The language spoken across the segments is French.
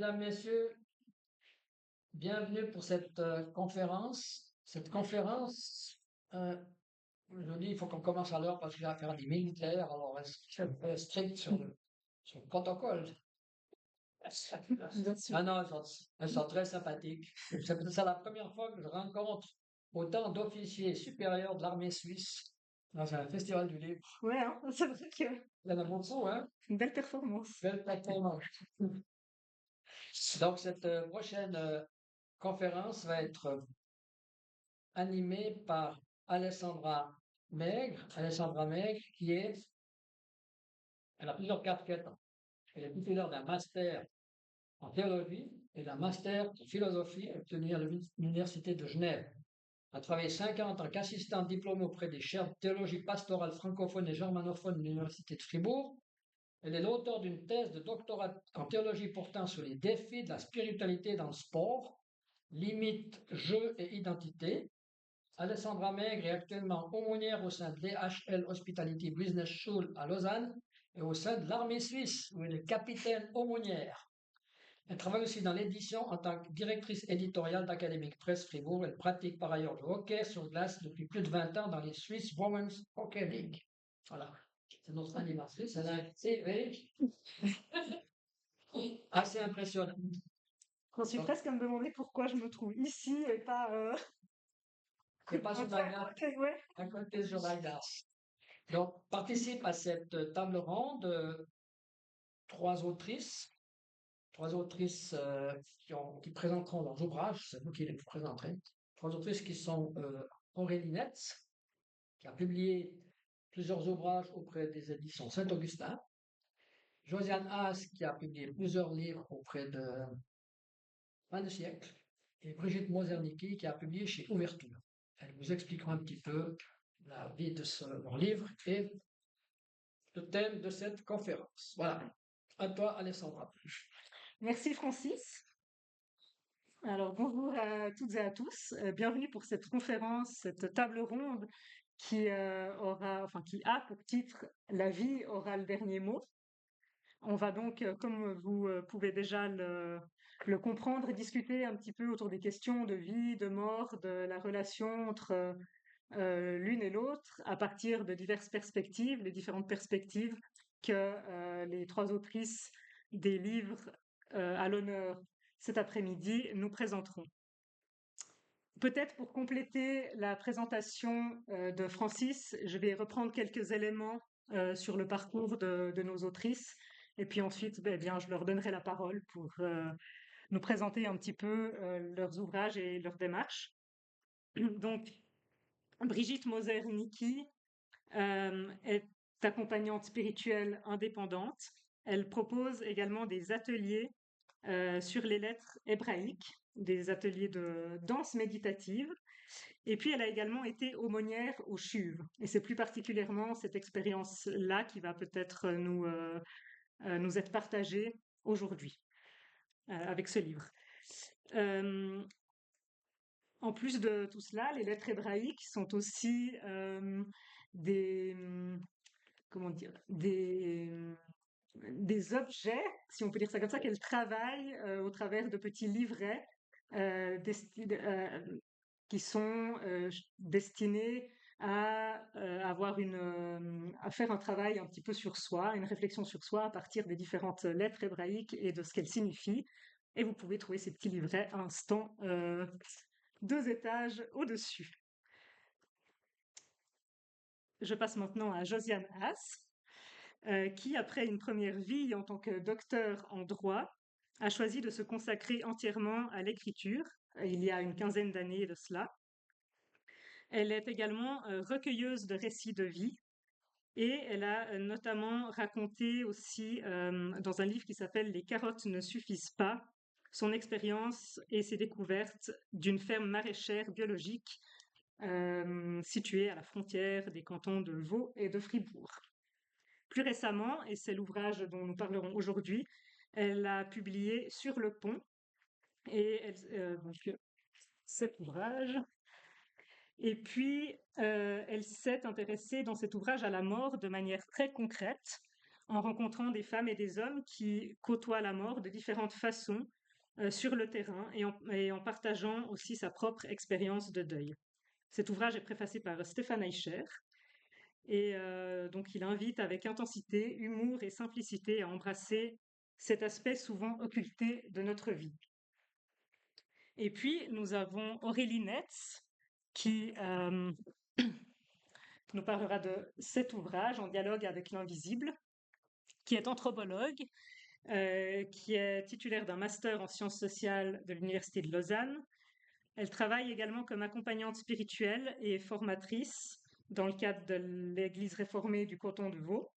Mesdames, Messieurs, bienvenue pour cette conférence. Cette conférence, je dis, il faut qu'on commence à l'heure parce qu'il y a affaire à des militaires, alors reste un peu strict sur le protocole. Bien sûr. Ah non, elles sont très sympathiques. C'est la première fois que je rencontre autant d'officiers supérieurs de l'armée suisse dans un festival du livre. Ouais, hein, c'est vrai que Il y en a beaucoup, hein? une belle performance. Belle performance. Donc, cette prochaine conférence va être animée par Alessandra Maigre. Alessandra Maigre, elle a plusieurs casquettes. Elle est titulaire d'un master en théologie et d'un master en philosophie obtenu à l'Université de Genève. Elle a travaillé 5 ans en tant qu'assistante diplômée auprès des chaires de théologie pastorale francophone et germanophone de l'Université de Fribourg. Elle est l'auteur d'une thèse de doctorat en théologie portant sur les défis de la spiritualité dans le sport, limites, jeux et identité. Alessandra Maigre est actuellement aumônière au sein de l'EHL Hospitality Business School à Lausanne et au sein de l'armée suisse, où elle est capitaine aumônière. Elle travaille aussi dans l'édition en tant que directrice éditoriale d'Académique Presse Fribourg. Elle pratique par ailleurs le hockey sur glace depuis plus de 20 ans dans les Swiss Women's Hockey League. Voilà, c'est notre animatrice. Elle a un CV assez impressionnant. J'en suis presque à me demander pourquoi je me trouve ici et pas Et pas sur la glace, ouais. à côté sur la glace. Donc, participe à cette table ronde trois autrices, trois autrices qui présenteront leurs ouvrages, c'est vous qui les présenterez. Trois autrices qui sont Aurélie Netz, qui a publié plusieurs ouvrages auprès des éditions Saint-Augustin, Josiane Haas, qui a publié plusieurs livres auprès de Fin de siècle, et Brigitte Mozerniki, qui a publié chez Ouverture. Elle vous expliquera un petit peu la vie de leur livre et le thème de cette conférence. Voilà. À toi, Alessandra. Merci Francis. Alors bonjour à toutes et à tous. Bienvenue pour cette conférence, cette table ronde qui a pour titre La vie aura le dernier mot. On va donc, comme vous pouvez déjà le comprendre, discuter un petit peu autour des questions de vie, de mort, de la relation entre l'une et l'autre à partir de diverses perspectives, les différentes perspectives que les trois autrices des livres à l'honneur cet après-midi nous présenteront. Peut-être pour compléter la présentation de Francis, je vais reprendre quelques éléments sur le parcours de nos autrices et puis ensuite, je leur donnerai la parole pour nous présenter un petit peu leurs ouvrages et leurs démarches. Donc, Brigitte Moser-Niki est accompagnante spirituelle indépendante. Elle propose également des ateliers sur les lettres hébraïques, des ateliers de danse méditative. Et puis, elle a également été aumônière au CHUV. Et c'est plus particulièrement cette expérience-là qui va peut-être nous être partagée aujourd'hui avec ce livre. En plus de tout cela, les lettres hébraïques sont aussi des, comment dire, des objets, si on peut dire ça comme ça, qu'elle travaille au travers de petits livrets qui sont destinés à à faire un travail un petit peu sur soi, une réflexion sur soi à partir des différentes lettres hébraïques et de ce qu'elles signifient. Et vous pouvez trouver ces petits livrets à l'instant 2 étages au-dessus. Je passe maintenant à Josiane Haas, qui, après une première vie en tant que docteur en droit, a choisi de se consacrer entièrement à l'écriture, il y a une quinzaine d'années de cela. Elle est également recueilleuse de récits de vie et elle a notamment raconté aussi dans un livre qui s'appelle Les carottes ne suffisent pas, son expérience et ses découvertes d'une ferme maraîchère biologique située à la frontière des cantons de Vaud et de Fribourg. Plus récemment, et c'est l'ouvrage dont nous parlerons aujourd'hui, elle a publié Sur le pont, et cet ouvrage. Et puis, elle s'est intéressée dans cet ouvrage à la mort de manière très concrète, en rencontrant des femmes et des hommes qui côtoient la mort de différentes façons sur le terrain et en partageant aussi sa propre expérience de deuil. Cet ouvrage est préfacé par Stéphane Eicher et donc il invite avec intensité, humour et simplicité à embrasser cet aspect souvent occulté de notre vie. Et puis, nous avons Aurélie Netz qui nous parlera de cet ouvrage en dialogue avec l'invisible, qui est anthropologue, qui est titulaire d'un master en sciences sociales de l'Université de Lausanne. Elle travaille également comme accompagnante spirituelle et formatrice dans le cadre de l'Église réformée du canton de Vaud.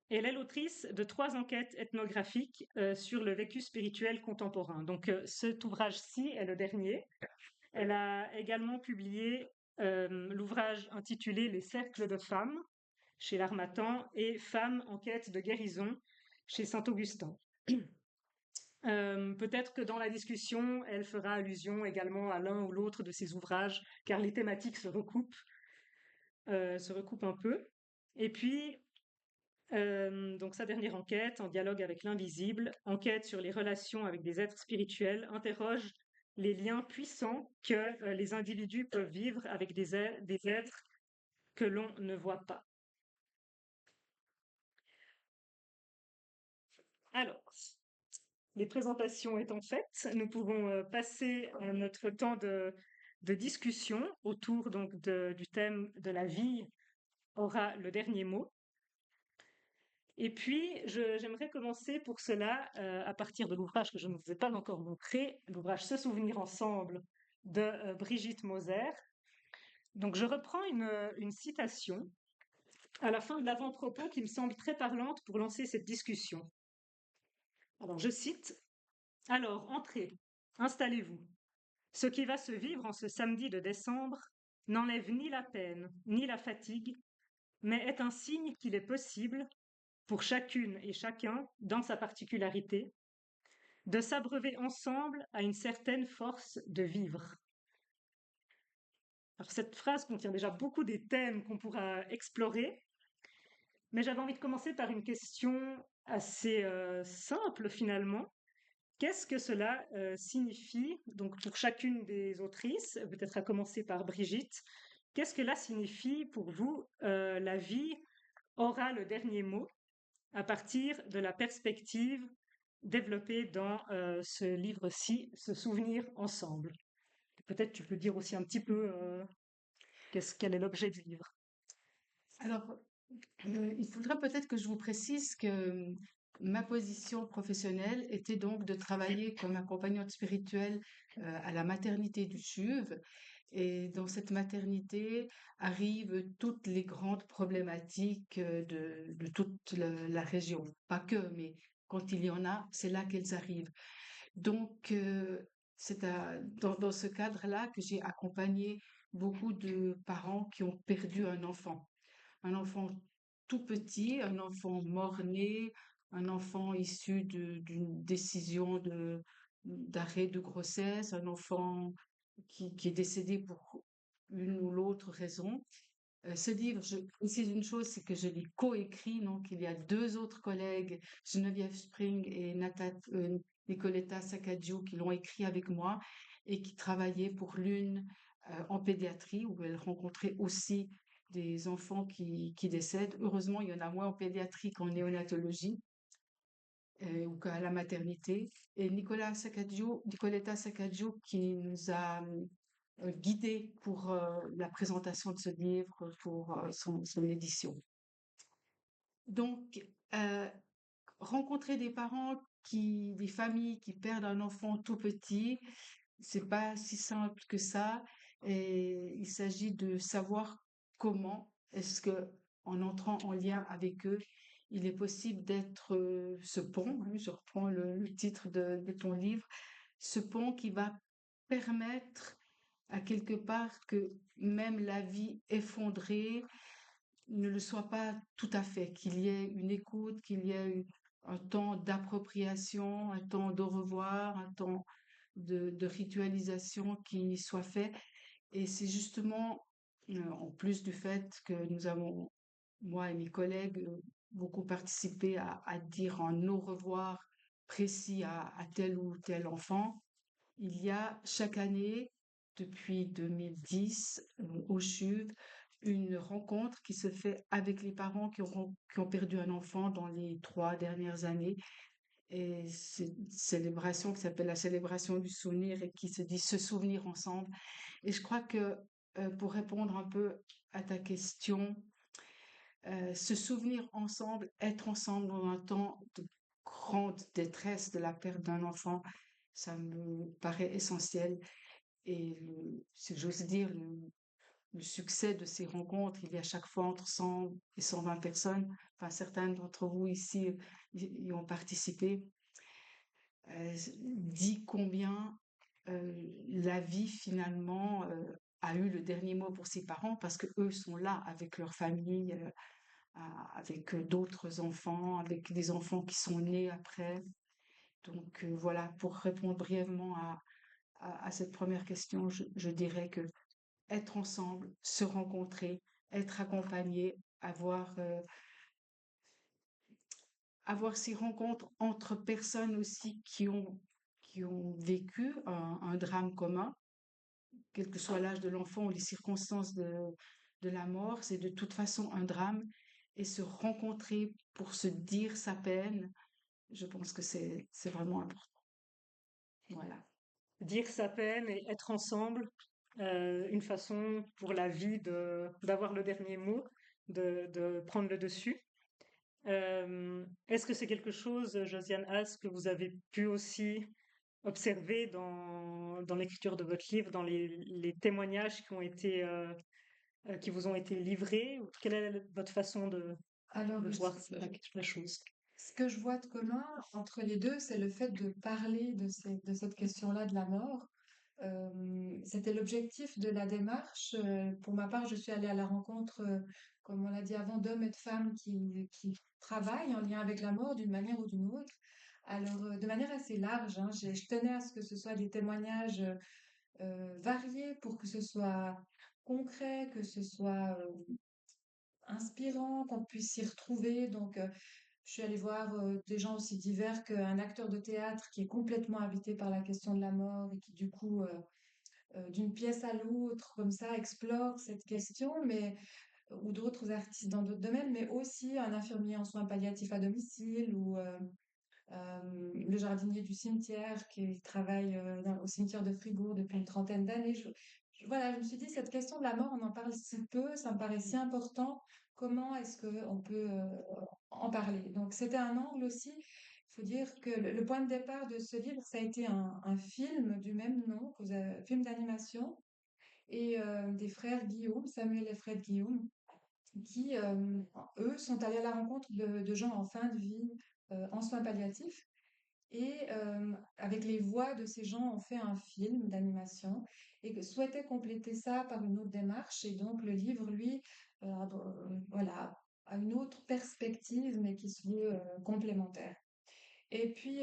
Elle est l'autrice de 3 enquêtes ethnographiques sur le vécu spirituel contemporain. Donc cet ouvrage-ci est le dernier. Elle a également publié l'ouvrage intitulé Les cercles de femmes chez l'Harmattan et Femmes en quête de guérison chez Saint-Augustin. Peut-être que dans la discussion, elle fera allusion également à l'un ou l'autre de ses ouvrages, car les thématiques se recoupent un peu. Et puis, donc sa dernière enquête, en dialogue avec l'invisible, enquête sur les relations avec des êtres spirituels, interroge les liens puissants que les individus peuvent vivre avec des êtres que l'on ne voit pas. Alors, les présentations étant faites, nous pouvons passer à notre temps de discussion autour donc du thème de la vie aura le dernier mot. Et puis, j'aimerais commencer pour cela à partir de l'ouvrage que je ne vous ai pas encore montré, l'ouvrage Se souvenir ensemble de Brigitte Moser. Donc, je reprends une citation à la fin de l'avant-propos qui me semble très parlante pour lancer cette discussion. Alors, je cite: « Alors, entrez, installez-vous. Ce qui va se vivre en ce samedi de décembre n'enlève ni la peine ni la fatigue, mais est un signe qu'il est possible, pour chacune et chacun, dans sa particularité, de s'abreuver ensemble à une certaine force de vivre. » Alors, cette phrase contient déjà beaucoup des thèmes qu'on pourra explorer, mais j'avais envie de commencer par une question assez simple finalement. Qu'est-ce que cela signifie, donc pour chacune des autrices, peut-être à commencer par Brigitte, qu'est-ce que cela signifie pour vous, la vie aura le dernier mot, à partir de la perspective développée dans ce livre-ci, Se souvenir ensemble? Peut-être tu peux dire aussi un petit peu quel est l'objet du livre. Alors, il faudrait peut-être que je vous précise que ma position professionnelle était donc de travailler comme accompagnante spirituelle à la maternité du CHUV. Et dans cette maternité arrivent toutes les grandes problématiques de toute la région. Pas que, mais quand il y en a, c'est là qu'elles arrivent. Donc, c'est dans ce cadre-là que j'ai accompagné beaucoup de parents qui ont perdu un enfant tout petit, un enfant mort-né, un enfant issu d'une décision d'arrêt de grossesse, un enfant qui est décédé pour une ou l'autre raison. Ce livre, je précise une chose, c'est que je l'ai coécrit, donc il y a 2 autres collègues, Geneviève Spring et Nicoletta Saccaggio, qui l'ont écrit avec moi et qui travaillaient pour l'une en pédiatrie, où elle rencontrait aussi des enfants qui décèdent. Heureusement, il y en a moins en pédiatrie qu'en néonatologie ou qu'à la maternité. Et Nicoletta Saccaggio qui nous a guidés pour la présentation de ce livre, pour son édition. Donc, rencontrer des des familles qui perdent un enfant tout petit, c'est pas si simple que ça. Et il s'agit de savoir comment est-ce que, en entrant en lien avec eux, il est possible d'être ce pont, hein, je reprends le titre de ton livre, ce pont qui va permettre à quelque part que même la vie effondrée ne le soit pas tout à fait, qu'il y ait une écoute, qu'il y ait un temps d'appropriation, un temps d'au revoir, un temps de ritualisation qui soit fait. Et c'est justement, en plus du fait que nous avons, moi et mes collègues, beaucoup participé à dire un au revoir précis à tel ou tel enfant. Il y a chaque année, depuis 2010, au CHUV, une rencontre qui se fait avec les parents qui ont perdu un enfant dans les 3 dernières années. Et c'est une célébration qui s'appelle la célébration du souvenir et qui se dit se souvenir ensemble. Et je crois que pour répondre un peu à ta question, se souvenir ensemble, être ensemble dans un temps de grande détresse de la perte d'un enfant, ça me paraît essentiel. Et si j'ose dire, le succès de ces rencontres, il y a chaque fois entre 100 et 120 personnes. Enfin, certains d'entre vous ici y ont participé. Dit combien la vie finalement a eu le dernier mot pour ses parents parce que eux sont là avec leur famille, avec d'autres enfants, avec des enfants qui sont nés après. Donc voilà, pour répondre brièvement à cette première question, je dirais que être ensemble, se rencontrer, être accompagné, avoir ces rencontres entre personnes aussi qui ont vécu un drame commun, quel que soit l'âge de l'enfant ou les circonstances de la mort, c'est de toute façon un drame. Et se rencontrer pour se dire sa peine, je pense que c'est vraiment important. Voilà. Dire sa peine et être ensemble, une façon pour la vie d'avoir le dernier mot, de prendre le dessus. Est-ce que c'est quelque chose, Josiane Haas, que vous avez pu aussi observer dans l'écriture de votre livre, dans les témoignages qui vous ont été livrés? Ou quelle est votre façon Alors, de voir la chose? ce que je vois de commun entre les deux, c'est le fait de parler de cette question-là de la mort. C'était l'objectif de la démarche. Pour ma part, je suis allée à la rencontre, comme on l'a dit avant, d'hommes et de femmes qui travaillent en lien avec la mort d'une manière ou d'une autre. Alors, de manière assez large, hein, je tenais à ce que ce soit des témoignages variés pour que ce soit concret, que ce soit inspirant, qu'on puisse s'y retrouver. Donc, je suis allée voir des gens aussi divers qu'un acteur de théâtre qui est complètement habité par la question de la mort et qui, du coup, d'une pièce à l'autre, comme ça, explore cette question, mais ou d'autres artistes dans d'autres domaines, mais aussi un infirmier en soins palliatifs à domicile ou le jardinier du cimetière qui travaille au cimetière de Fribourg depuis une trentaine d'années. Voilà, je me suis dit, cette question de la mort, on en parle si peu, ça me paraît si important. Comment est-ce qu'on peut en parler? Donc, c'était un angle aussi. Il faut dire que le point de départ de ce livre, ça a été un film du même nom, film d'animation, et des frères Guillaume, Samuel et Fred Guillaume, qui, eux, sont allés à la rencontre de gens en fin de vie en soins palliatifs. Et avec les voix de ces gens, on fait un film d'animation et souhaitait compléter ça par une autre démarche. Et donc le livre, lui, voilà, a une autre perspective, mais qui se veut complémentaire. Et puis,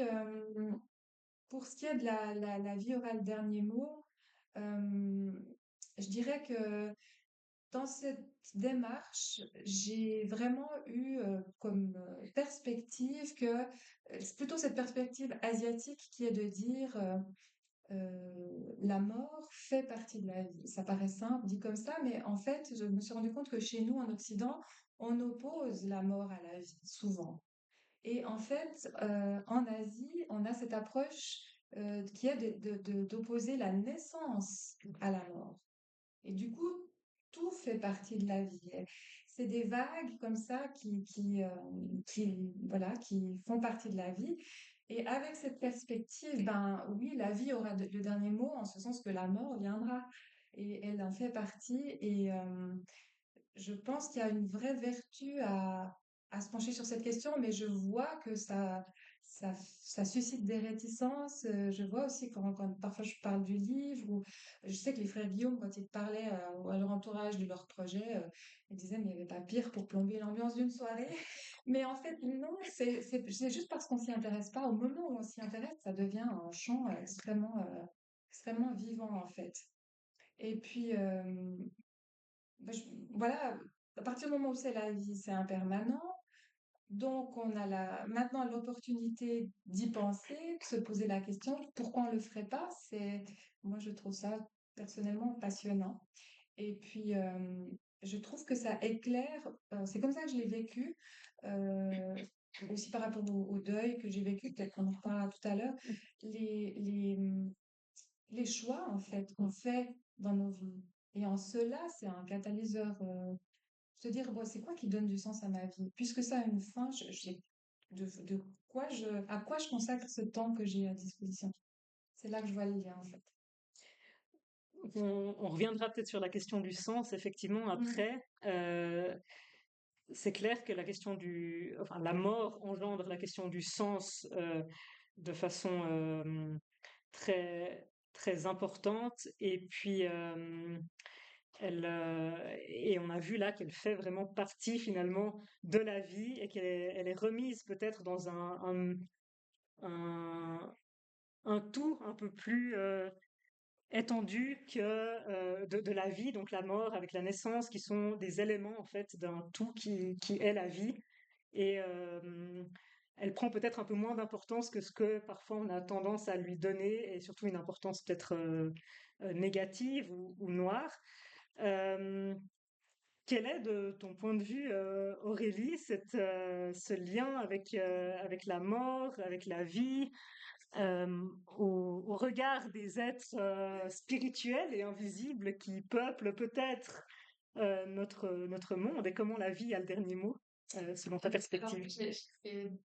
pour ce qui est de la vie aura le dernier mot, je dirais que dans cette démarche, j'ai vraiment eu comme perspective que c'est plutôt cette perspective asiatique qui est de dire la mort fait partie de la vie. Ça paraît simple dit comme ça, mais en fait, je me suis rendu compte que chez nous, en Occident, on oppose la mort à la vie, souvent. Et en fait, en Asie, on a cette approche qui est d'opposer la naissance à la mort. Et du coup, tout fait partie de la vie. Et c'est des vagues comme ça voilà, qui font partie de la vie. Et avec cette perspective, ben oui, la vie aura le dernier mot en ce sens que la mort viendra. Et elle en fait partie. Et je pense qu'il y a une vraie vertu à se pencher sur cette question, mais je vois que ça suscite des réticences. Je vois aussi quand parfois je parle du livre, ou je sais que les frères Guillaume, quand ils parlaient à leur entourage de leur projet, ils disaient, mais il n'y avait pas pire pour plomber l'ambiance d'une soirée. Mais en fait, non, c'est juste parce qu'on s'y intéresse pas. Au moment où on s'y intéresse, ça devient un champ extrêmement vivant, en fait. Et puis, bah, voilà, à partir du moment où c'est la vie, c'est impermanent. Donc, on a maintenant l'opportunité d'y penser, de se poser la question, pourquoi on le ferait pas? Moi, je trouve ça personnellement passionnant. Et puis, je trouve que ça éclaire, c'est comme ça que je l'ai vécu, euh, aussi par rapport au deuil que j'ai vécu, peut-être qu'on en reparlera tout à l'heure, les, les, les choix, en fait, qu'on fait dans nos vies. Et en cela, c'est un catalyseur, se dire, bon, c'est quoi qui donne du sens à ma vie? Puisque ça a une fin, à quoi je consacre ce temps que j'ai à disposition? C'est là que je vois le lien, en fait. On reviendra peut-être sur la question du sens, effectivement, Mm. après. C'est clair que enfin, la mort engendre la question du sens de façon très, très importante. Et puis, et on a vu là qu'elle fait vraiment partie finalement de la vie et elle est remise peut-être dans un, un tout un peu plus étendu que de la vie, donc la mort avec la naissance, qui sont des éléments en fait d'un tout qui est la vie. Et elle prend peut-être un peu moins d'importance que ce que parfois on a tendance à lui donner, et surtout une importance peut-être négative ou noire. Euh, Quel est, de ton point de vue, Aurélie, ce lien avec la mort, avec la vie, au regard des êtres spirituels et invisibles qui peuplent peut-être notre monde, et comment la vie a le dernier mot, selon ta Alors, perspective?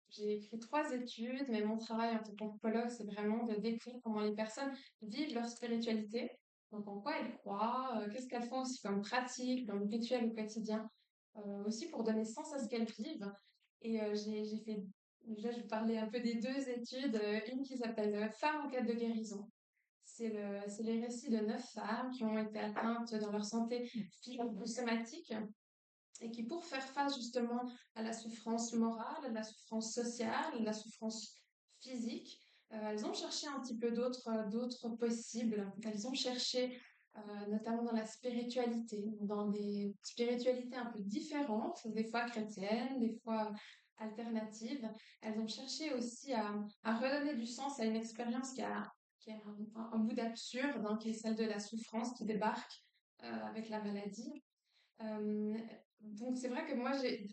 j'ai écrit 3 études, mais mon travail en tant qu'anthropologue, c'est vraiment de décrire comment les personnes vivent leur spiritualité. Donc, en quoi elles croient, qu'est-ce qu'elles font aussi comme pratique, comme rituel au quotidien, aussi pour donner sens à ce qu'elles vivent. Et j'ai fait, déjà, je vais parler un peu des 2 études, une qui s'appelle Femmes en quête de guérison. C'est les récits de 9 femmes qui ont été atteintes dans leur santé physique ou somatique et qui, pour faire face justement à la souffrance morale, à la souffrance sociale, à la souffrance physique, elles ont cherché un petit peu d'autres possibles. Elles ont cherché, notamment dans la spiritualité, dans des spiritualités un peu différentes, des fois chrétiennes, des fois alternatives. Elles ont cherché aussi à redonner du sens à une expérience qui a un bout d'absurde, hein, qui est celle de la souffrance qui débarque avec la maladie. Euh, donc c'est vrai que moi,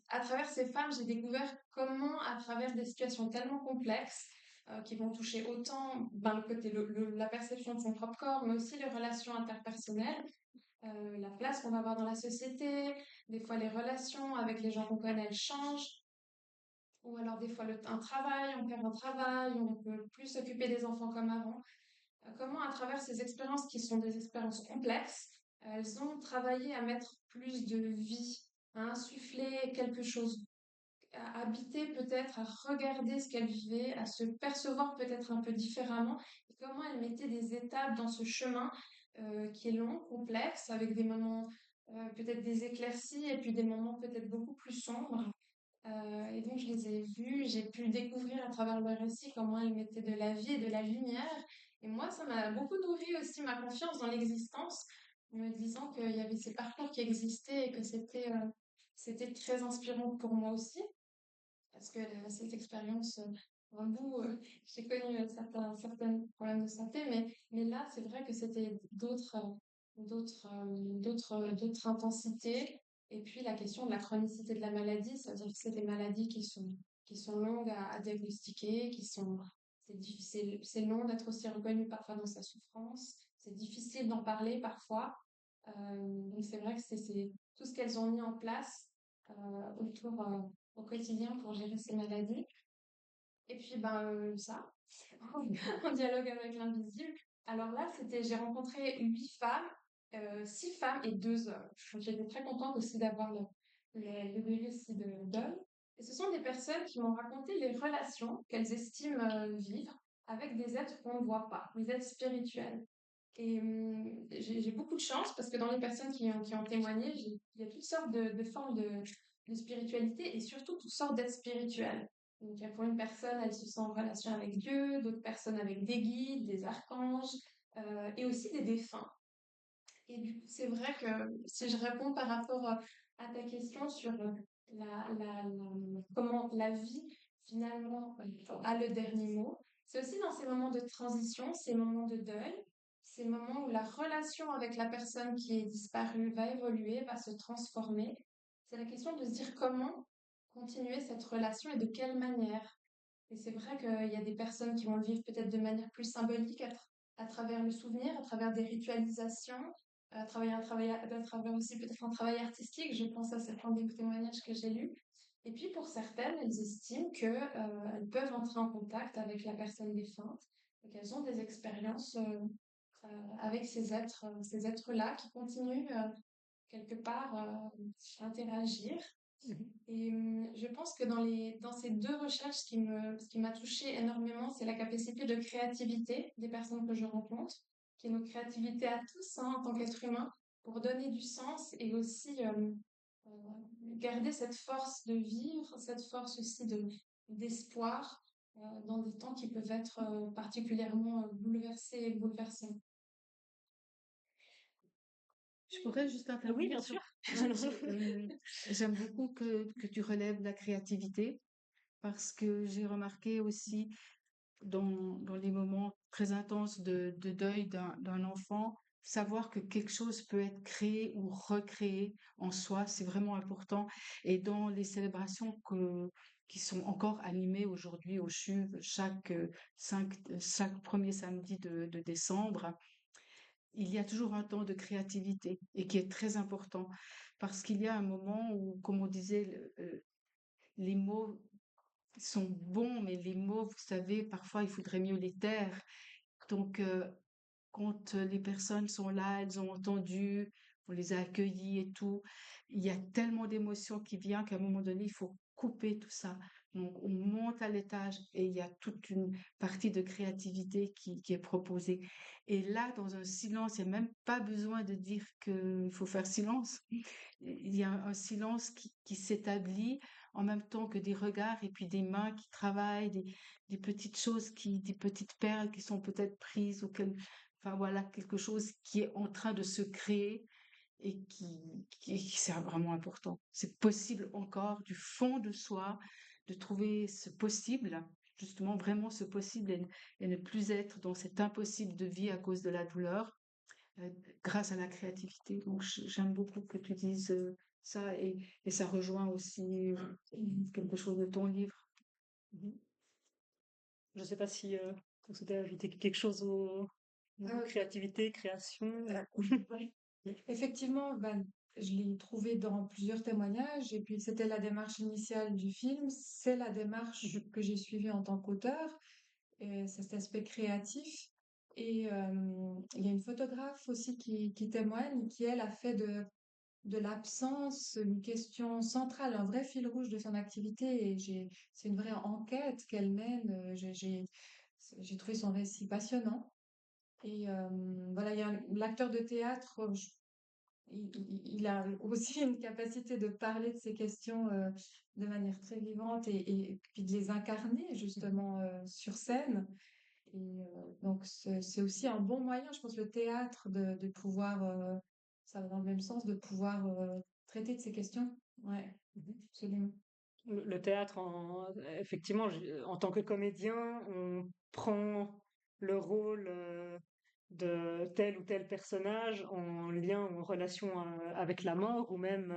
à travers ces femmes, j'ai découvert comment, à travers des situations tellement complexes, qui vont toucher autant ben, le côté, la perception de son propre corps, mais aussi les relations interpersonnelles, la place qu'on va avoir dans la société, des fois les relations avec les gens qu'on connaît, elles changent, ou alors des fois un travail, on perd un travail, on peut plus s'occuper des enfants comme avant. Comment, à travers ces expériences qui sont des expériences complexes, elles ont travaillé à mettre plus de vie, à insuffler quelque chose, à habiter peut-être, à regarder ce qu'elles vivaient, à se percevoir peut-être un peu différemment, et comment elles mettaient des étapes dans ce chemin qui est long, complexe, avec des moments peut-être des éclaircies et puis des moments peut-être beaucoup plus sombres. Et donc, je les ai vus, j'ai pu découvrir à travers leur récit comment elles mettaient de la vie et de la lumière. Et moi, ça m'a beaucoup nourri aussi ma confiance dans l'existence, en me disant qu'il y avait ces parcours qui existaient et que c'était très inspirant pour moi aussi, parce que cette expérience, un bout, j'ai connu certains problèmes de santé, mais là, c'est vrai que c'était d'autres intensités. Et puis la question de la chronicité de la maladie, ça veut dire que c'est des maladies qui sont longues à diagnostiquer, c'est long d'être aussi reconnu parfois dans sa souffrance, c'est difficile d'en parler parfois. Donc c'est vrai que c'est tout ce qu'elles ont mis en place au quotidien pour gérer ces maladies. Et puis ben ça, en dialogue avec l'invisible. Alors là, j'ai rencontré 8 femmes, 6 femmes et 2 hommes. J'étais très contente aussi d'avoir le récit d'hommes. Et ce sont des personnes qui m'ont raconté les relations qu'elles estiment vivre avec des êtres qu'on ne voit pas, des êtres spirituels. Et j'ai beaucoup de chance parce que dans les personnes qui ont témoigné, il y a toutes sortes de formes de spiritualité et surtout toutes sortes d'êtres spirituels. Donc, pour une personne, elle se sent en relation avec Dieu, d'autres personnes avec des guides, des archanges et aussi des défunts. Et du coup, c'est vrai que si je réponds par rapport à ta question sur comment la vie finalement a le dernier mot. C'est aussi dans ces moments de transition, ces moments de deuil, ces moments où la relation avec la personne qui est disparue va évoluer, va se transformer. C'est la question de se dire comment continuer cette relation et de quelle manière. Et c'est vrai qu'il y a des personnes qui vont le vivre peut-être de manière plus symbolique, à travers le souvenir, à travers des ritualisations, à travers aussi peut-être un travail artistique. Je pense à certains des témoignages que j'ai lus. Et puis pour certaines, elles estiment qu'elles peuvent entrer en contact avec la personne défunte et qu'elles ont des expériences avec ces êtres-là qui continuent quelque part interagir. Et je pense que dans ces deux recherches, ce qui m'a touchée énormément, c'est la capacité de créativité des personnes que je rencontre, qui est notre créativité à tous, hein, en tant qu'être humain, pour donner du sens et aussi euh, garder cette force de vivre, cette force aussi d'espoir dans des temps qui peuvent être particulièrement bouleversés et bouleversants. Je pourrais juste Oui, intervenir bien sur... sûr. J'aime beaucoup que tu relèves la créativité parce que j'ai remarqué aussi dans les moments très intenses de deuil d'un enfant, savoir que quelque chose peut être créé ou recréé en soi, c'est vraiment important. Et dans les célébrations qui sont encore animées aujourd'hui au CHUV chaque premier samedi de décembre, il y a toujours un temps de créativité et qui est très important parce qu'il y a un moment où, comme on disait, les mots sont bons, mais les mots, vous savez, parfois il faudrait mieux les taire. Donc, quand les personnes sont là, elles ont entendu, on les a accueillis et tout, il y a tellement d'émotions qui viennent qu'à un moment donné, il faut couper tout ça. Donc, on monte à l'étage et il y a toute une partie de créativité qui est proposée. Et là, dans un silence, il n'y a même pas besoin de dire qu'il faut faire silence. Il y a un silence qui s'établit en même temps que des regards et puis des mains qui travaillent, des petites choses des petites perles qui sont peut-être prises enfin voilà, quelque chose qui est en train de se créer et c'est vraiment important. C'est possible encore du fond de soi de trouver ce possible, justement vraiment ce possible et ne plus être dans cet impossible de vie à cause de la douleur euh, grâce à la créativité. Donc, j'aime beaucoup que tu dises ça et ça rejoint aussi quelque chose de ton livre. Mhm. Je ne sais pas si vous souhaitez ajouter quelque chose au créativité, création. Effectivement, ben, je l'ai trouvé dans plusieurs témoignages, et puis c'était la démarche initiale du film, c'est la démarche que j'ai suivie en tant qu'auteur, et c'est cet aspect créatif. Et il y a une photographe aussi qui témoigne, qui elle a fait de l'absence une question centrale, un vrai fil rouge de son activité, et c'est une vraie enquête qu'elle mène. J'ai trouvé son récit passionnant. Et voilà, il y a l'acteur de théâtre, il a aussi une capacité de parler de ces questions de manière très vivante et puis de les incarner justement sur scène. Et donc c'est aussi un bon moyen, je pense, le théâtre de pouvoir, ça va dans le même sens, de pouvoir traiter de ces questions. Ouais, absolument. Le théâtre, effectivement, en tant que comédien, on prend le rôle de tel ou tel personnage en lien ou en relation avec la mort, ou même,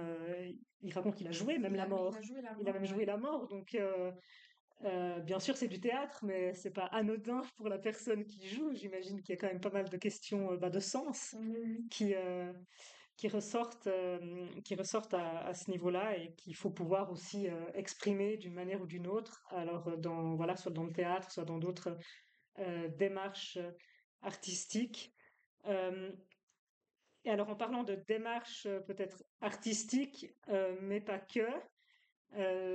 il raconte qu'il a joué même la mort. Il a joué la Il a mort, même ouais. joué la mort, donc bien sûr c'est du théâtre, mais c'est pas anodin pour la personne qui joue. J'imagine qu'il y a quand même pas mal de questions de sens Oui, oui. qui, qui ressortent à ce niveau-là et qu'il faut pouvoir aussi exprimer d'une manière ou d'une autre. Alors, voilà, soit dans le théâtre, soit dans d'autres démarches artistiques. Euh, et alors, en parlant de démarches peut-être artistiques, mais pas que,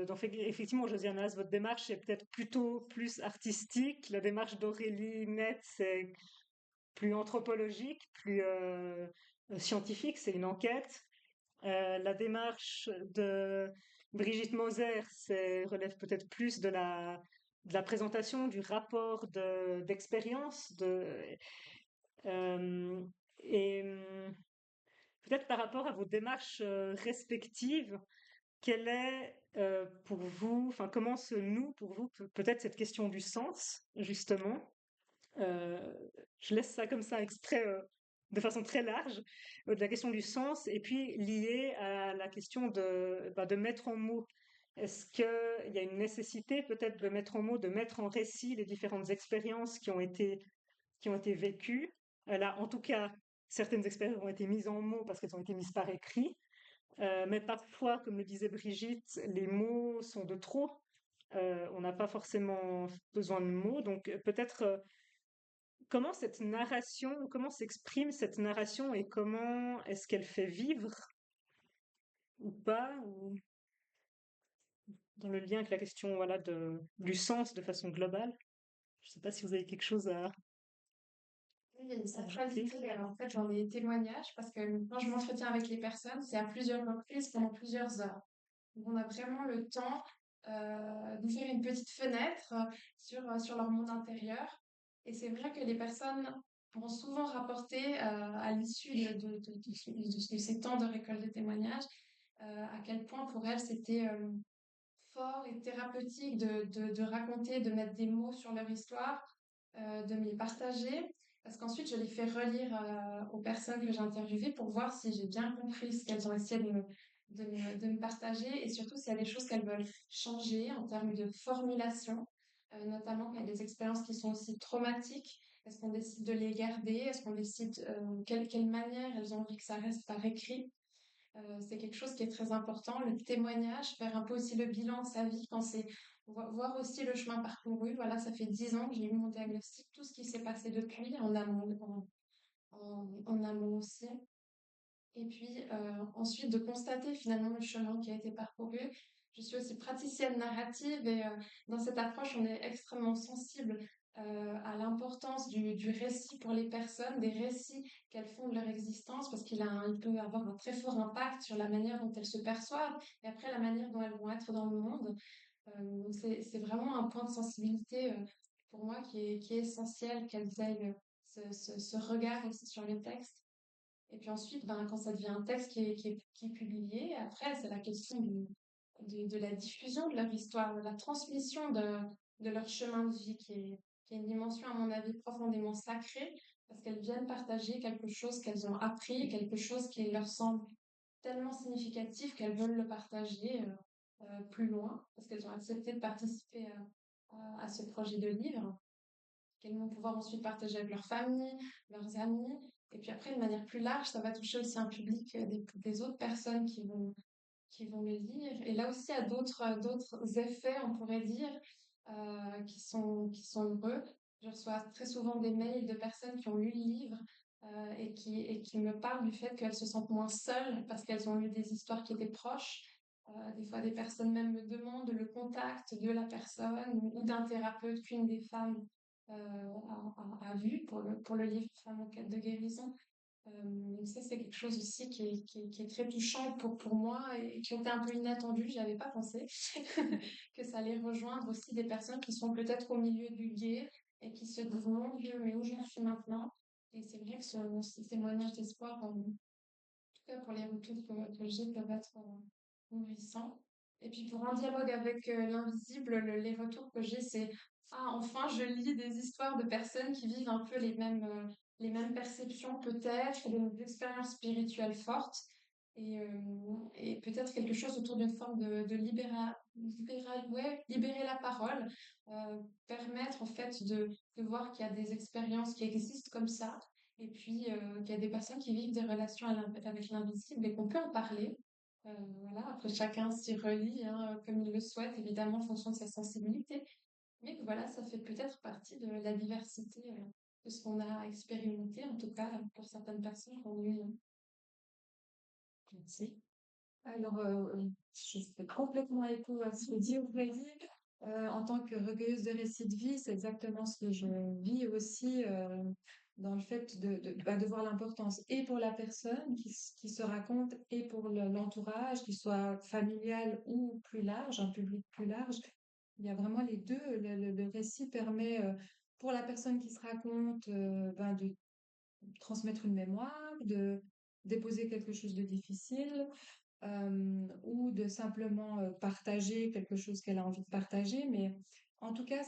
donc effectivement, Josiane Haas, votre démarche est peut-être plutôt plus artistique. La démarche d'Aurélie Net, c'est plus anthropologique, plus scientifique, c'est une enquête. La démarche de Brigitte Moser relève peut-être plus de la présentation, du rapport d'expérience. Euh, et peut-être par rapport à vos démarches respectives, quel est pour vous, enfin comment se noue pour vous peut-être cette question du sens, justement? Euh, je laisse ça comme ça exprès de façon très large, de la question du sens, et puis liée à la question de mettre en mots. Est-ce qu'il y a une nécessité peut-être de mettre en mots, de mettre en récit les différentes expériences qui ont été vécues? Là, en tout cas, certaines expériences ont été mises en mots parce qu'elles ont été mises par écrit, mais parfois, comme le disait Brigitte, les mots sont de trop. On n'a pas forcément besoin de mots, donc peut-être comment cette narration, comment s'exprime cette narration et comment est-ce qu'elle fait vivre ou pas, ou dans le lien avec la question voilà, du sens de façon globale. Je ne sais pas si vous avez quelque chose à Oui, il y a une ajouter. sacralité. En fait, j'en ai témoignages parce que quand je m'entretiens avec les personnes, c'est à plusieurs reprises pendant plusieurs heures. Donc, on a vraiment le temps d'ouvrir une petite fenêtre sur leur monde intérieur. Et c'est vrai que les personnes vont souvent rapporter à l'issue de ces temps de récolte de témoignages à quel point pour elles c'était fort et thérapeutique de raconter, de mettre des mots sur leur histoire, de me les partager. Parce qu'ensuite, je les fais relire aux personnes que j'ai interviewées pour voir si j'ai bien compris ce qu'elles ont essayé de me partager et surtout s'il y a des choses qu'elles veulent changer en termes de formulation, notamment quand il y a des expériences qui sont aussi traumatiques. Est-ce qu'on décide de les garder? Est-ce qu'on décide quelle manière elles ont envie que ça reste par écrit? C'est quelque chose qui est très important, le témoignage, faire un peu aussi le bilan de sa vie quand c'est voir aussi le chemin parcouru. Voilà, ça fait 10 ans que j'ai eu mon diagnostic, tout ce qui s'est passé depuis en amont, en amont aussi. Et puis ensuite de constater finalement le chemin qui a été parcouru. Je suis aussi praticienne narrative et dans cette approche, on est extrêmement sensible à l'importance du récit pour les personnes, des récits qu'elles font de leur existence, parce il peut avoir un très fort impact sur la manière dont elles se perçoivent et après la manière dont elles vont être dans le monde. Donc c'est vraiment un point de sensibilité pour moi qui est essentiel qu'elles aient ce regard aussi sur les textes. Et puis ensuite, ben, quand ça devient un texte qui est publié, après, c'est la question de la diffusion de leur histoire, de la transmission de leur chemin de vie, qui est une dimension, à mon avis, profondément sacrée, parce qu'elles viennent partager quelque chose qu'elles ont appris, quelque chose qui leur semble tellement significatif qu'elles veulent le partager plus loin, parce qu'elles ont accepté de participer à ce projet de livre qu'elles vont pouvoir ensuite partager avec leur famille, leurs amis. Et puis après, de manière plus large, ça va toucher aussi un public des autres personnes qui vont le lire. Et là aussi, il y a d'autres effets, on pourrait dire, qui sont heureux. Je reçois très souvent des mails de personnes qui ont lu le livre et qui me parlent du fait qu'elles se sentent moins seules parce qu'elles ont lu des histoires qui étaient proches. Des fois, des personnes même me demandent le contact de la personne ou d'un thérapeute qu'une des femmes a vu pour le livre Femmes en quête de guérison. Ça, c'est quelque chose aussi qui est très touchant pour moi et qui était un peu inattendu. J'y avais pas pensé que ça allait rejoindre aussi des personnes qui sont peut-être au milieu du gué et qui se disent mon Dieu, mais où j'en suis maintenant? Et c'est vrai que ce témoignage d'espoir, en tout cas pour les retours que j'ai, peuvent être nourrissants. Et puis pour un dialogue avec l'invisible, les retours que j'ai, c'est ah, enfin, je lis des histoires de personnes qui vivent un peu les mêmes perceptions peut-être, des expériences spirituelles fortes et peut-être quelque chose autour d'une forme de ouais, libérer la parole, permettre en fait de voir qu'il y a des expériences qui existent comme ça et puis qu'il y a des personnes qui vivent des relations avec l'invisible et qu'on peut en parler. Voilà, après chacun s'y relie hein, comme il le souhaite, évidemment en fonction de sa sensibilité. Mais que voilà, ça fait peut-être partie de la diversité de ce qu'on a expérimenté, en tout cas pour certaines personnes qui ont eu. Merci. Alors, je fais complètement écho à ce que dit Aurélie. En tant que recueilleuse de récits de vie, c'est exactement ce que je vis aussi dans le fait de voir l'importance et pour la personne qui se raconte et pour l'entourage, qu'il soit familial ou plus large, un public plus large. Il y a vraiment les deux. Le récit permet pour la personne qui se raconte de transmettre une mémoire, de déposer quelque chose de difficile, ou de simplement partager quelque chose qu'elle a envie de partager. Mais en tout cas,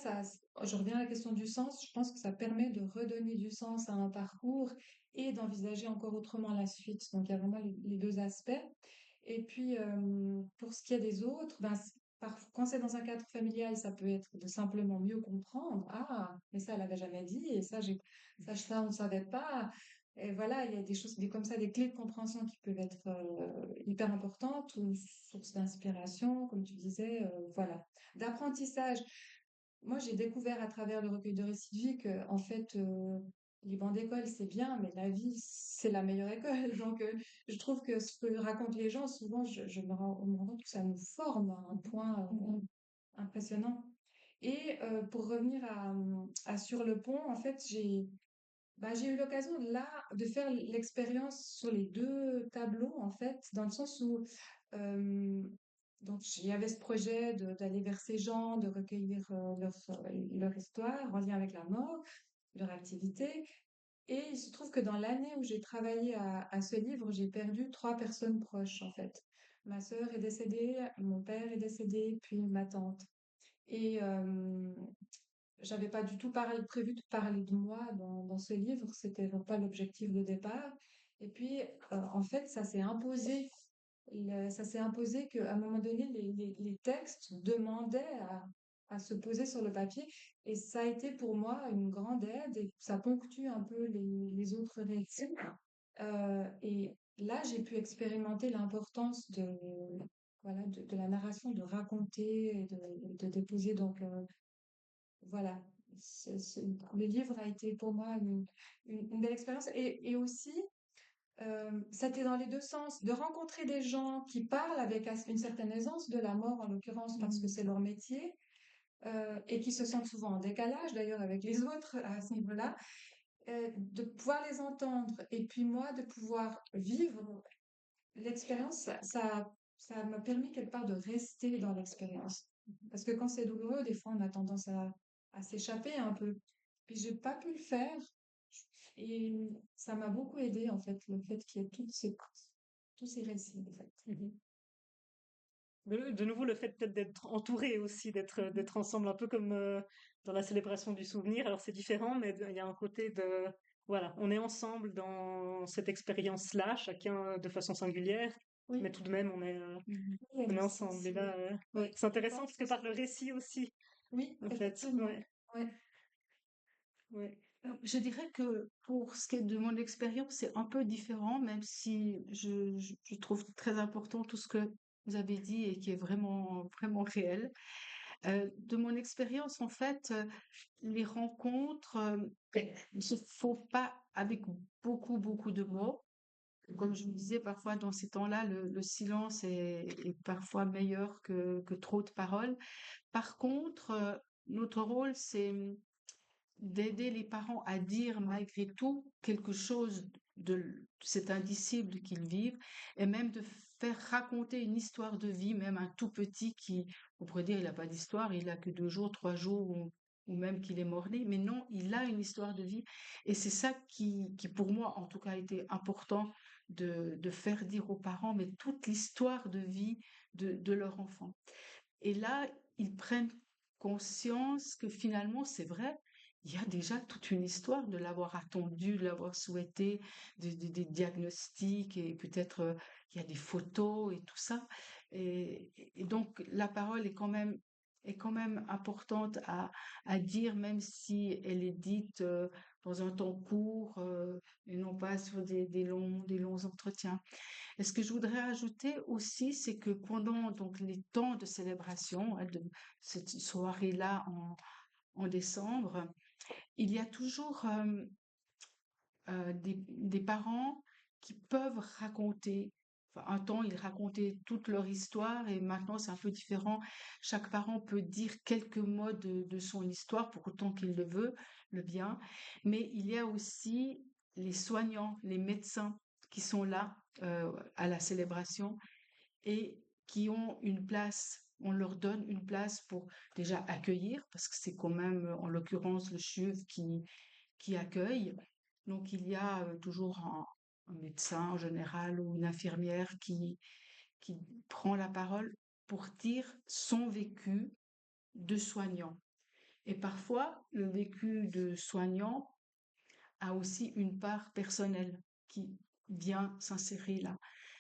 je reviens à la question du sens. Je pense que ça permet de redonner du sens à un parcours et d'envisager encore autrement la suite. Donc, il y a vraiment les deux aspects. Et puis, pour ce qui est des autres, ben, quand c'est dans un cadre familial, ça peut être de simplement mieux comprendre. Ah, mais ça, elle avait jamais dit, et ça, on ne savait pas. Et voilà, il y a des choses comme ça, des clés de compréhension qui peuvent être hyper importantes, ou sources d'inspiration, comme tu disais, voilà. D'apprentissage. Moi, j'ai découvert à travers le recueil de récits de vie que, en fait, les bancs d'école, c'est bien, mais la vie, c'est la meilleure école. Donc, je trouve que ce que racontent les gens, souvent, je me rends compte que ça nous forme à un point impressionnant. Et pour revenir à Sur le pont, en fait, j'ai eu l'occasion là de faire l'expérience sur les deux tableaux, en fait, dans le sens où euh, donc il y avait ce projet d'aller vers ces gens, de recueillir leur histoire en lien avec la mort, leur activité. Et il se trouve que dans l'année où j'ai travaillé à ce livre, j'ai perdu trois personnes proches, en fait. Ma sœur est décédée, mon père est décédé, puis ma tante. Et j'avais pas du tout prévu de parler de moi dans ce livre, c'était pas l'objectif de départ. Et puis, en fait, ça s'est imposé qu'à un moment donné, les textes demandaient à se poser sur le papier. Et ça a été pour moi une grande aide et ça ponctue un peu les autres récits. Et là, j'ai pu expérimenter l'importance voilà, de la narration, de raconter et de déposer. Donc, voilà. Le livre a été pour moi une belle expérience. Et aussi, c'était dans les deux sens, de rencontrer des gens qui parlent avec une certaine aisance de la mort, en l'occurrence, parce que c'est leur métier, et qui se sentent souvent en décalage, d'ailleurs, avec les autres à ce niveau-là, de pouvoir les entendre, et puis moi, de pouvoir vivre l'expérience, ça m'a permis quelque part de rester dans l'expérience. Parce que quand c'est douloureux, des fois, on a tendance à s'échapper un peu. Puis j'ai pas pu le faire. Et ça m'a beaucoup aidé, en fait, le fait qu'il y ait tous ces récits, en fait. Mhm. De nouveau, le fait peut-être d'être entouré aussi, d'être ensemble, un peu comme dans la célébration du souvenir. Alors c'est différent, mais il y a un côté de, voilà, on est ensemble dans cette expérience-là, chacun de façon singulière, mais Oui, tout de même, Mhm. oui, on est c'est ensemble. Et aussi. là, Oui, c'est je intéressant pense parce que que par le récit aussi, oui, en fait. effectivement. Ouais, Ouais. ouais. Je dirais que pour ce qui est de mon expérience, c'est un peu différent, même si je trouve très important tout ce que vous avez dit et qui est vraiment, vraiment réel. De mon expérience, en fait, les rencontres ne se font pas avec beaucoup, beaucoup de mots. Comme je vous disais, parfois dans ces temps-là, le silence est parfois meilleur que trop de paroles. Par contre, notre rôle, c'est d'aider les parents à dire malgré tout quelque chose de cet indicible qu'ils vivent et même de faire raconter une histoire de vie, même un tout petit qui, on pourrait dire, il n'a pas d'histoire, il a que 2 jours, 3 jours ou même qu'il est mort-né, mais non, il a une histoire de vie et c'est ça qui pour moi en tout cas a été important de faire dire aux parents, mais toute l'histoire de vie de leur enfant. Et là, ils prennent conscience que finalement, c'est vrai, il y a déjà toute une histoire de l'avoir attendu, de l'avoir souhaité, des diagnostics et peut-être il y a des photos et tout ça. Et donc, la parole est quand même importante à dire, même si elle est dite dans un temps court et non pas sur des longs entretiens. Et ce que je voudrais ajouter aussi, c'est que pendant donc les temps de célébration, hein, de cette soirée-là en décembre, il y a toujours des parents qui peuvent raconter. Enfin, un temps, ils racontaient toute leur histoire et maintenant, c'est un peu différent. Chaque parent peut dire quelques mots de son histoire pour autant qu'il le veut, le bien. Mais il y a aussi les soignants, les médecins qui sont là à la célébration et qui ont une place. On leur donne une place pour déjà accueillir, parce que c'est quand même, en l'occurrence, le CHUV qui accueille. Donc, il y a toujours un médecin en général ou une infirmière qui prend la parole pour dire son vécu de soignant. Et parfois, le vécu de soignant a aussi une part personnelle qui vient s'insérer là.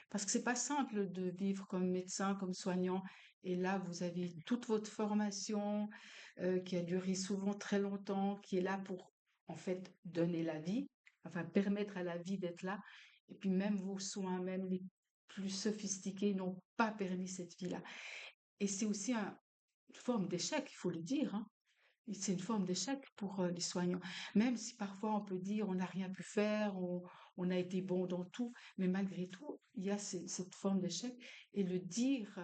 Parce que c'est pas simple de vivre comme médecin, comme soignant. Et là, vous avez toute votre formation qui a duré souvent très longtemps, qui est là pour en fait donner la vie, enfin permettre à la vie d'être là. Et puis même vos soins, même les plus sophistiqués, n'ont pas permis cette vie-là. Et c'est aussi une forme d'échec, il faut le dire, hein. C'est une forme d'échec pour les soignants. Même si parfois on peut dire on n'a rien pu faire, on a été bon dans tout, mais malgré tout, il y a cette forme d'échec. Et le dire,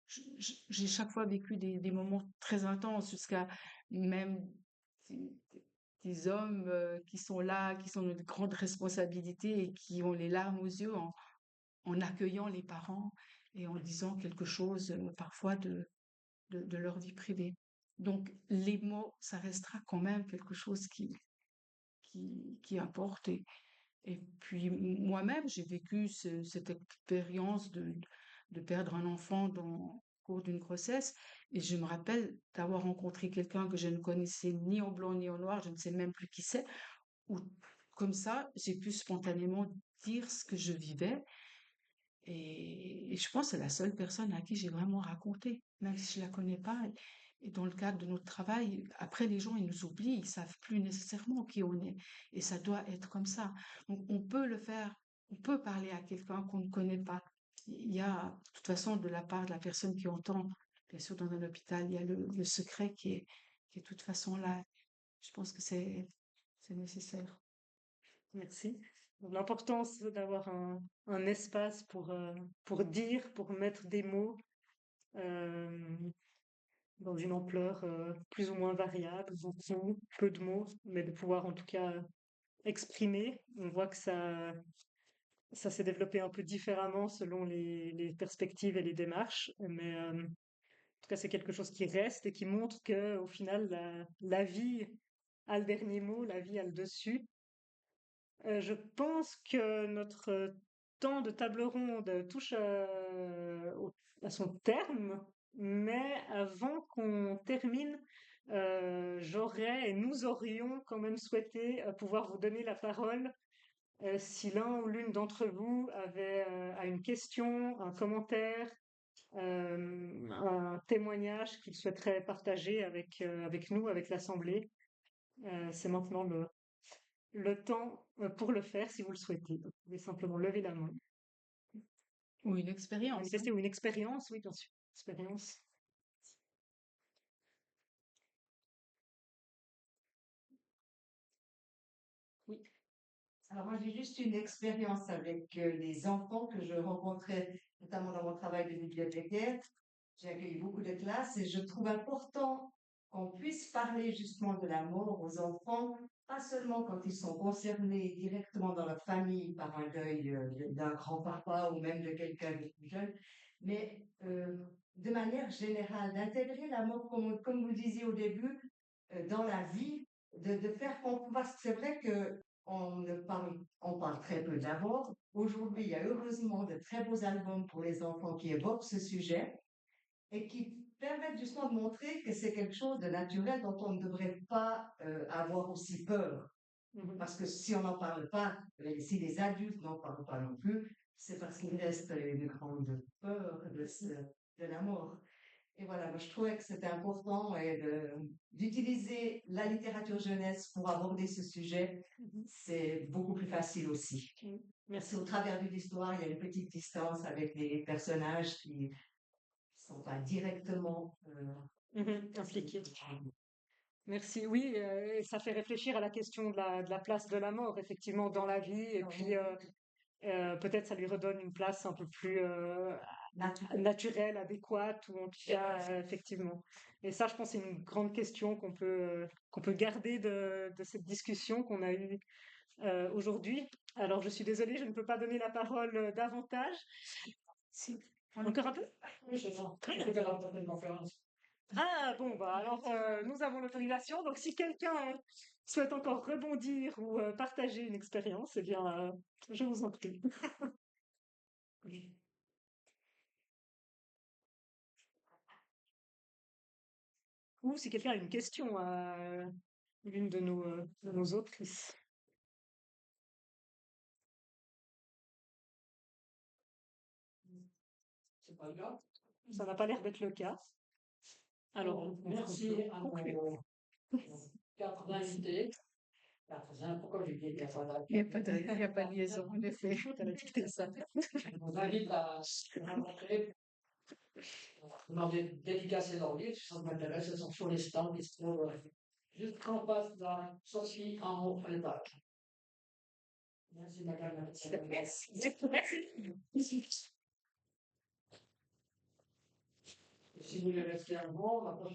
j'ai chaque fois vécu des moments très intenses, jusqu'à même des, des hommes qui sont là, qui sont de grandes responsabilités et qui ont les larmes aux yeux en accueillant les parents et en disant quelque chose parfois de leur vie privée. Donc, les mots, ça restera quand même quelque chose qui importe. Et puis, moi-même, j'ai vécu cette expérience de perdre un enfant au cours d'une grossesse. Et je me rappelle d'avoir rencontré quelqu'un que je ne connaissais ni en blanc ni en noir, je ne sais même plus qui c'est, où, comme ça, j'ai pu spontanément dire ce que je vivais. Et je pense que c'est la seule personne à qui j'ai vraiment raconté, même si je la connais pas. Et dans le cadre de notre travail, après les gens, ils nous oublient, ils savent plus nécessairement qui on est. Et ça doit être comme ça. Donc on peut le faire, on peut parler à quelqu'un qu'on ne connaît pas. Il y a, de toute façon, de la part de la personne qui entend, bien sûr, dans un hôpital, il y a le secret qui est de toute façon là. Je pense que c'est nécessaire. Merci. L'importance d'avoir un espace pour dire, pour mettre des mots euh, dans une ampleur plus ou moins variable, beaucoup, peu de mots, mais de pouvoir en tout cas exprimer. On voit que ça s'est développé un peu différemment selon les perspectives et les démarches, mais en tout cas c'est quelque chose qui reste et qui montre que au final la vie a le dernier mot, la vie a le dessus. Je pense que notre temps de table ronde touche à son terme, mais avant qu'on termine, j'aurais et nous aurions quand même souhaité pouvoir vous donner la parole si l'un ou l'une d'entre vous a une question, un commentaire, un témoignage qu'il souhaiterait partager avec nous, avec l'Assemblée. C'est maintenant le temps pour le faire si vous le souhaitez. Vous pouvez simplement lever la main. Ou une expérience, hein. Manifester ou une expérience, oui, bien sûr. Expérience. Oui. Alors moi, j'ai juste une expérience avec les enfants que je rencontrais, notamment dans mon travail de bibliothécaire. J'ai accueilli beaucoup de classes et je trouve important qu'on puisse parler justement de la mort aux enfants, pas seulement quand ils sont concernés directement dans leur famille par un deuil d'un grand-papa ou même de quelqu'un de plus jeune, mais de manière générale, d'intégrer la mort, comme vous disiez au début, dans la vie, de faire comprendre, parce que c'est vrai que on parle très peu d'abord. Aujourd'hui, il y a heureusement de très beaux albums pour les enfants qui évoquent ce sujet et qui permettent justement de montrer que c'est quelque chose de naturel dont on ne devrait pas avoir aussi peur. Parce que si on n'en parle pas, si les adultes n'en parlent pas non plus, c'est parce qu'il reste une grande peur de la mort. Et voilà, moi, je trouvais que c'était important d'utiliser la littérature jeunesse pour aborder ce sujet. C'est beaucoup plus facile aussi. Merci. Au travers de l'histoire, il y a une petite distance avec les personnages qui sont pas directement impliqués. Merci. Oui, et ça fait réfléchir à la question de la place de la mort, effectivement, dans la vie. Et puis, peut-être ça lui redonne une place un peu plus naturelle, adéquate, ou en tout cas, effectivement. Et ça, je pense, c'est une grande question qu'on peut garder de cette discussion qu'on a eue aujourd'hui. Alors, je suis désolée, je ne peux pas donner la parole davantage. Si. Encore un peu? Oui, c'est bon. Je vais faire une conférence. Ah bon, bah alors nous avons l'autorisation. Donc si quelqu'un souhaite encore rebondir ou partager une expérience, eh bien je vous en prie. ou si quelqu'un a une question à l'une de nos autrices. C'est pas grave. Ça n'a pas l'air d'être le cas. Alors, Alors, merci à nos 4 invités. 4 pourquoi j'ai dit 4 Il n'y a pas de liaison, en effet. t'as dicté ça. Je vous invite à se rencontrer, demander dédicacer leur livre, si ça m'intéresse, elles sont sur les stands, ils se trouvent juste en face de la sortie en haut à l'étage. Merci, madame. Si vous voulez rester un moment, la prochaine